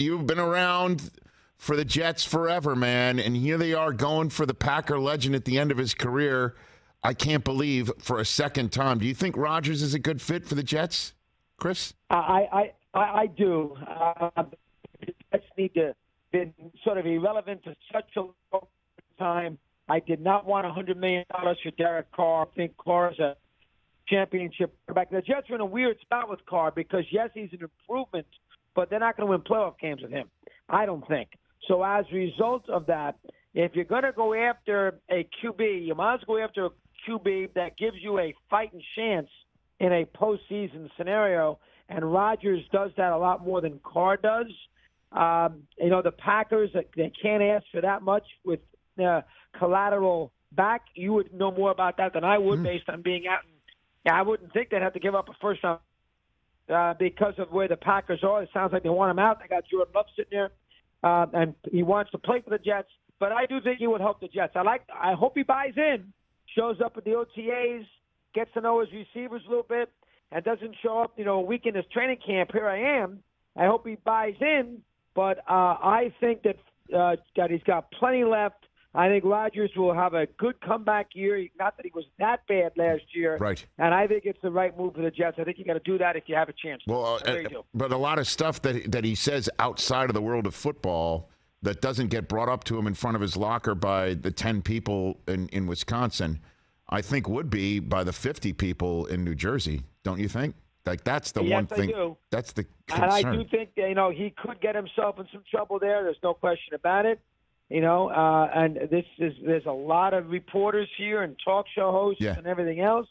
You've been around for the Jets forever, man, and here they are going for the Packer legend at the end of his career. I can't believe for a second time. Do you think Rodgers is a good fit for the Jets, Chris? I do. The Jets need to been sort of irrelevant for such a long time. I did not want $100 million for Derek Carr. I think Carr is a championship quarterback. The Jets are in a weird spot with Carr because, yes, he's an improvement, but they're not going to win playoff games with him, I don't think. So as a result of that, if you're going to go after a QB, you might as well go after a QB that gives you a fighting chance in a postseason scenario, and Rodgers does that a lot more than Carr does. The Packers, they can't ask for that much with collateral back. You would know more about that than I would based on being out. I wouldn't think they'd have to give up a first round because of where the Packers are. It sounds like they want him out. They got Jordan Love sitting there, and he wants to play for the Jets. But I do think he would help the Jets. I hope he buys in, shows up at the OTAs, gets to know his receivers a little bit, and doesn't show up, a week in his training camp. Here I am. I hope he buys in, but I think that he's got plenty left. I think Rodgers will have a good comeback year. Not that he was that bad last year. Right. And I think it's the right move for the Jets. I think you got to do that if you have a chance. Well, but a lot of stuff that he says outside of the world of football that doesn't get brought up to him in front of his locker by the 10 people in Wisconsin, I think would be by the 50 people in New Jersey. Don't you think? Like, that's the one thing. Do. That's the concern. And I do think that, he could get himself in some trouble there. There's no question about it. And there's a lot of reporters here and talk show hosts and everything else.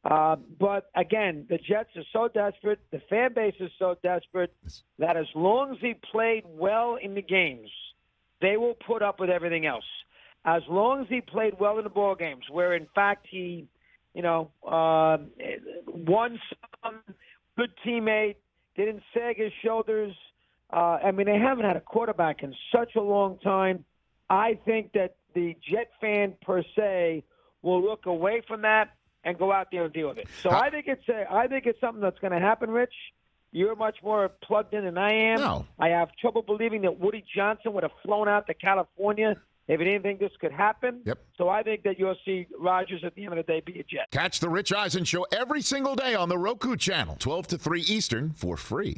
But again, the Jets are so desperate. The fan base is so desperate that as long as he played well in the games, they will put up with everything else. As long as he played well in the ball games, where in fact he, won some, good teammate, didn't sag his shoulders. They haven't had a quarterback in such a long time. I think that the Jet fan per se will look away from that and go out there and deal with it. So I think it's something that's going to happen, Rich. You're much more plugged in than I am. No. I have trouble believing that Woody Johnson would have flown out to California if he didn't think this could happen. Yep. So I think that you'll see Rodgers at the end of the day be a Jet. Catch the Rich Eisen Show every single day on the Roku channel, 12 to 3 Eastern, for free.